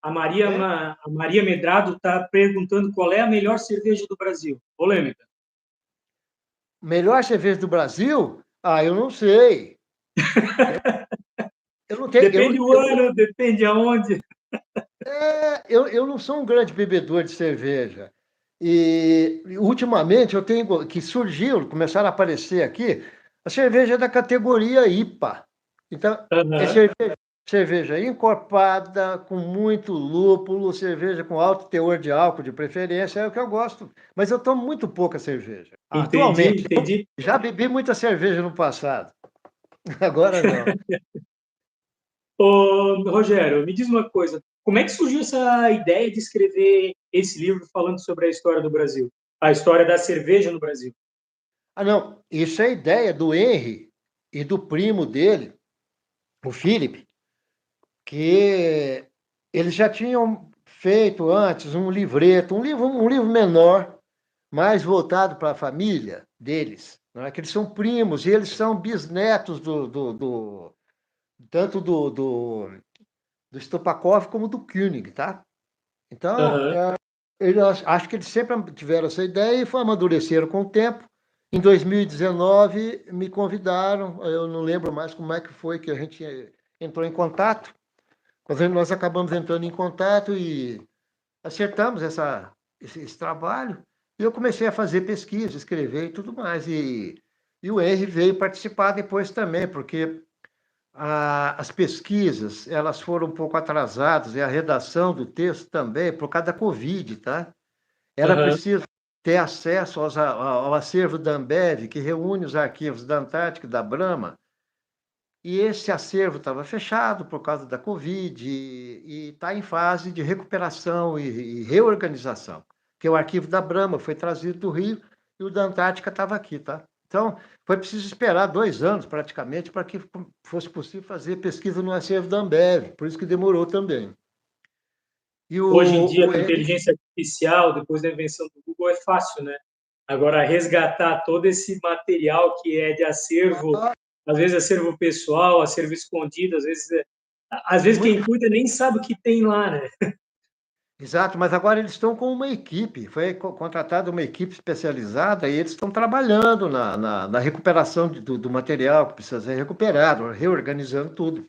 É, A Maria Medrado está perguntando qual é a melhor cerveja do Brasil. Polêmica. melhor cerveja do Brasil? Ah, eu não sei. Eu não tenho, Depende do ano, depende aonde. eu não sou um grande bebedor de cerveja. E ultimamente eu tenho que surgiu, começaram a aparecer aqui, a cerveja da categoria IPA. Então, é Aham. cerveja encorpada, com muito lúpulo, cerveja com alto teor de álcool, de preferência, é o que eu gosto. Mas eu tomo muito pouca cerveja. Entendi, Atualmente, entendi. já bebi muita cerveja no passado. Agora não. Ô, Rogério, me diz uma coisa. Como é que surgiu essa ideia de escrever esse livro falando sobre a história do Brasil? A história da cerveja no Brasil? Ah, não. Isso é ideia do Henry e do primo dele, o Philip, que eles já tinham feito antes um livreto, um livro menor, mais voltado para a família deles, não é? Que eles são primos e eles são bisnetos tanto do Stopakov como do Koenig, tá? Então, Aham. acho que eles sempre tiveram essa ideia e amadureceram com o tempo. Em 2019, me convidaram, eu não lembro mais como é que foi que a gente entrou em contato, mas nós acabamos entrando em contato e acertamos esse trabalho. E eu comecei a fazer pesquisa, escrever e tudo mais. E o Henry veio participar depois também, porque as pesquisas elas foram um pouco atrasadas e a redação do texto também, por causa da Covid, tá? Era Aham. preciso ter acesso ao acervo da Ambev, que reúne os arquivos da Antártica e da Brahma, e esse acervo estava fechado por causa da Covid e está em fase de recuperação e reorganização, porque o arquivo da Brahma foi trazido do Rio e o da Antártica estava aqui, tá? Então, foi preciso esperar 2 anos, praticamente, para que fosse possível fazer pesquisa no acervo da Ambev, por isso que demorou também. E Hoje em dia, o com inteligência artificial, depois da invenção do Google, é fácil, né? Agora, resgatar todo esse material que é de acervo, às vezes acervo pessoal, acervo escondido, às vezes muito quem cuida nem sabe o que tem lá, né? Exato, mas agora eles estão com uma equipe, foi contratada uma equipe especializada e eles estão trabalhando na recuperação do material que precisa ser recuperado, reorganizando tudo.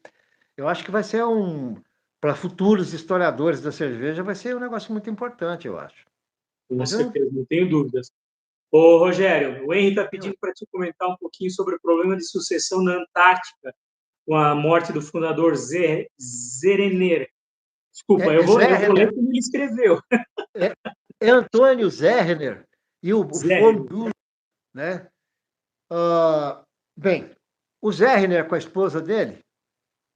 Eu acho que vai ser para futuros historiadores da cerveja, vai ser um negócio muito importante, eu acho. Com Mas eu não. certeza, não tenho dúvidas. Ô, Rogério, o Henry está pedindo para te comentar um pouquinho sobre o problema de sucessão na Antártica, com a morte do fundador Zerener. Desculpa, eu vou ler Zerner, como ele escreveu. é, é Antônio Zerner e o von Zerener. Bülow, né? Bem, o Zerner com a esposa dele,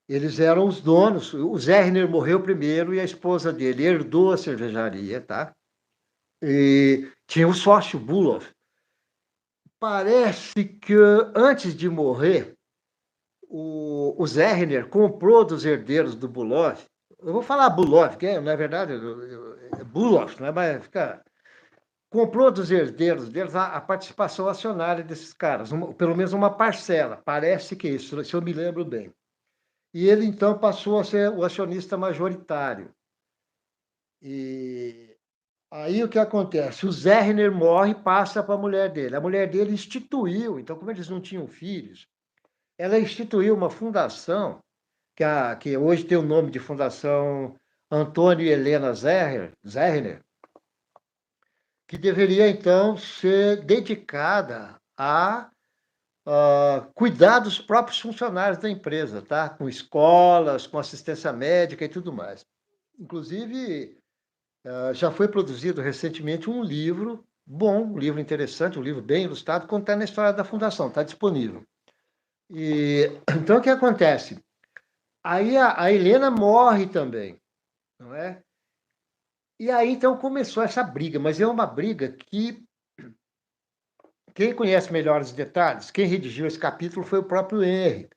eles eram os donos. O Zerner morreu primeiro e a esposa dele herdou a cervejaria, tá? E tinha o sócio Bulov. Parece que antes de morrer, o Zerner comprou dos herdeiros do Bulov. Eu vou falar Bulov, que na verdade é Bulov, não é? Mas fica, comprou dos herdeiros deles a participação acionária desses caras, pelo menos uma parcela. Parece que isso, se eu me lembro bem. E ele, então, passou a ser o acionista majoritário. E aí o que acontece? O Zerner morre e passa para a mulher dele. A mulher dele instituiu, então, como eles não tinham filhos, ela instituiu uma fundação, que hoje tem o nome de Fundação Antônio e Helena Zerner, que deveria, então, ser dedicada a cuidar dos próprios funcionários da empresa, tá? Com escolas, com assistência médica e tudo mais. Inclusive, já foi produzido recentemente um livro bom, um livro interessante, um livro bem ilustrado, contando a história da fundação, está disponível. Então, o que acontece? Aí a Helena morre também, não é? E aí, então, começou essa briga, mas é uma briga que quem conhece melhor os detalhes, quem redigiu esse capítulo foi o próprio Henry.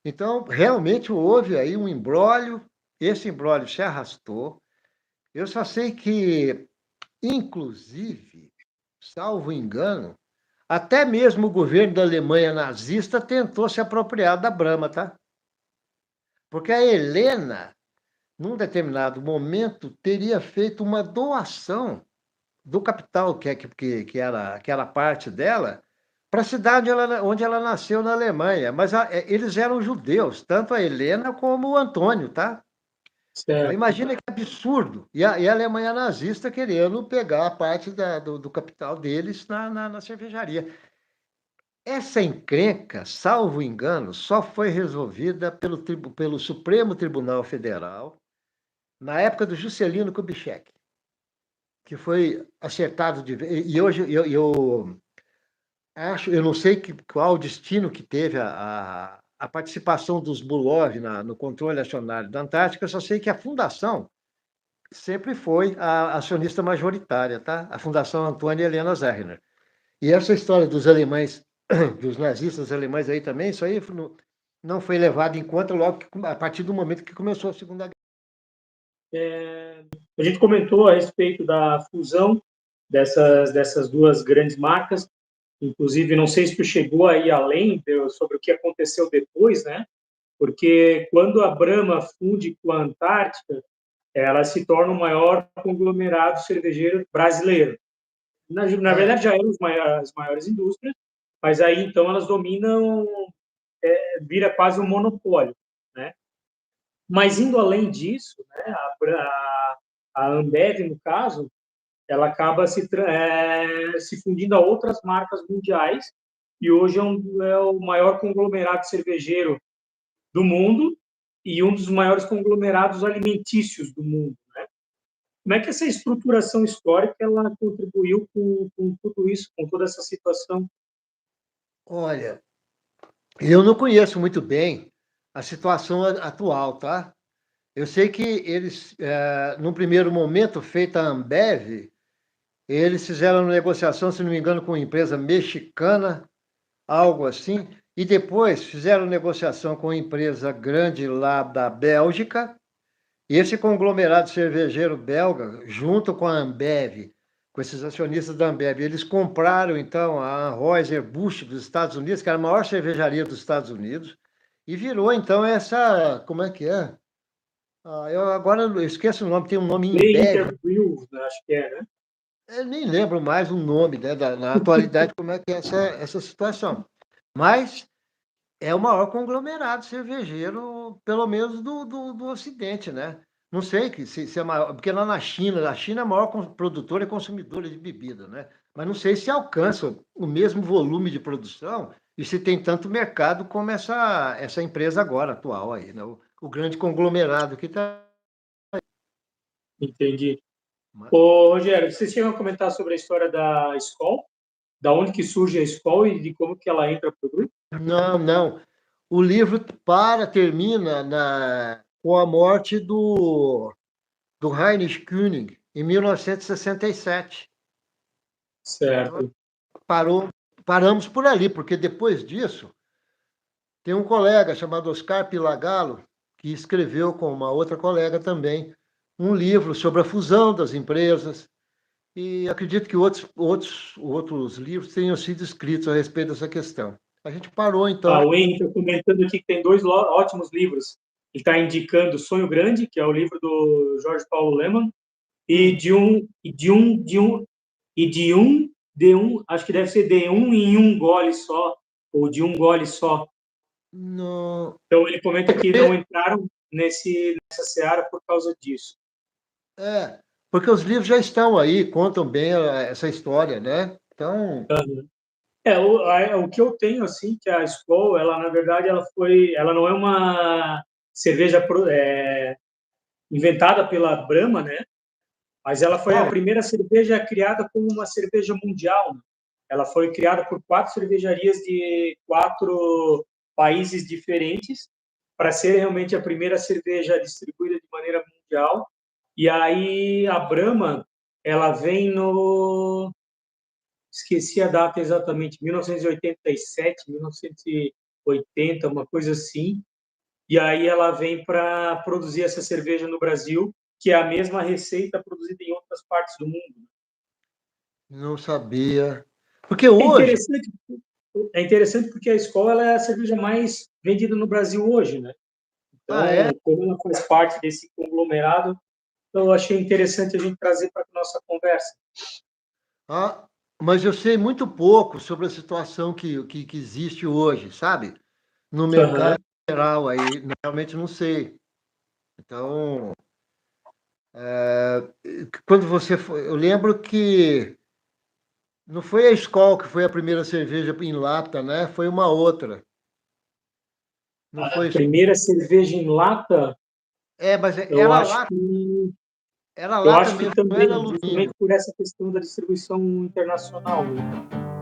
Então, realmente houve aí um imbróglio, esse imbróglio se arrastou. Eu só sei que, inclusive, salvo engano, até mesmo o governo da Alemanha nazista tentou se apropriar da Brahma, tá? Porque a Helena num determinado momento, teria feito uma doação do capital, que era parte dela, para a cidade onde ela nasceu, na Alemanha. Mas eles eram judeus, tanto a Helena como o Antônio, tá? Certo. Imagina que absurdo. E a Alemanha nazista querendo pegar a parte do capital deles na cervejaria. Essa encrenca, salvo engano, só foi resolvida pelo Supremo Tribunal Federal na época do Juscelino Kubitschek, que foi acertado de vez. E hoje eu acho, eu não sei qual o destino que teve a participação dos Bulov no controle acionário da Antártica, eu só sei que a fundação sempre foi a acionista majoritária, tá? A Fundação Antônia Helena Zerner. E essa história dos alemães, dos nazistas alemães aí também, isso aí não foi levado em conta logo a partir do momento que começou a Segunda Guerra. A gente comentou a respeito da fusão dessas duas grandes marcas. Inclusive, não sei se tu chegou aí além sobre o que aconteceu depois, né? Porque quando a Brahma funde com a Antártica, ela se torna o maior conglomerado cervejeiro brasileiro. Na É, verdade, já eram as maiores indústrias, mas aí então elas dominam, vira quase um monopólio, né? Mas indo além disso, né, a Ambev, no caso, ela acaba se fundindo a outras marcas mundiais e hoje é o maior conglomerado cervejeiro do mundo e um dos maiores conglomerados alimentícios do mundo. Como é que essa estruturação histórica ela contribuiu com tudo isso, com toda essa situação? olha, eu não conheço muito bem a situação atual, tá? Eu sei que eles, num primeiro momento, feita a Ambev, eles fizeram uma negociação, se não me engano, com uma empresa mexicana, algo assim, e depois fizeram negociação com uma empresa grande lá da Bélgica, e esse conglomerado cervejeiro belga, junto com a Ambev, com esses acionistas da Ambev, eles compraram então a Anheuser-Busch dos Estados Unidos, que era a maior cervejaria dos Estados Unidos, e virou então essa, como é que é? Eu agora eu esqueço o nome, tem um nome The Embev, Interbrew, acho que é, né? eu nem lembro mais o nome, né, na atualidade, como é que é essa situação. Mas é o maior conglomerado cervejeiro, pelo menos do Ocidente, né? Não sei se é maior, porque lá na China, a China é a maior produtora e consumidora de bebida, né? Mas não sei se alcança o mesmo volume de produção e se tem tanto mercado como essa empresa agora, atual aí, né? O grande conglomerado que está. Entendi. Ô, Rogério, vocês chegam a comentar sobre a história da Skol? Da onde que surge a Skol e de como que ela entra para o grupo? Não, não. O livro termina com a morte do Heinrich Kühnig, em 1967. Então, Certo. paramos por ali, porque depois disso, tem um colega chamado Oscar Pilagallo, que escreveu com uma outra colega também um livro sobre a fusão das empresas, e acredito que outros livros tenham sido escritos a respeito dessa questão. A gente parou, então. O Henrique está comentando aqui que tem dois ótimos livros. Ele está indicando Sonho Grande, que é o livro do Jorge Paulo Lemann, e Hum, acho que deve ser de um em um gole só, ou de um gole só. no, Então ele comenta que não entraram nessa seara por causa disso. porque os livros já estão aí, contam bem essa história, né? Então, O que eu tenho assim que a Skol, ela na verdade ela não é uma cerveja inventada pela Brahma, né? Mas ela foi a Skol, primeira cerveja criada como uma cerveja mundial. Né? Ela foi criada por 4 cervejarias de 4 países diferentes para ser realmente a primeira cerveja distribuída de maneira mundial. E aí a Brahma, ela vem no esqueci a data exatamente, 1987, 1980, uma coisa assim. E aí ela vem para produzir essa cerveja no Brasil, que é a mesma receita produzida em outras partes do mundo. não sabia. Porque É hoje, interessante, é interessante porque a Skol ela é a cerveja mais vendida no Brasil hoje, né? Então, É? como ela faz parte desse conglomerado, eu achei interessante a gente trazer para a nossa conversa. Ah, mas eu sei muito pouco sobre a situação que existe hoje, sabe? No Aham. mercado geral aí, realmente não sei. Então, quando você foi, eu lembro que não foi a Skol que foi a primeira cerveja em lata, né? Foi uma outra. Não A foi? primeira cerveja em lata, Mas eu acho que era eu lata acho que mesmo, não era também, alumínio. justamente por essa questão da distribuição internacional, né?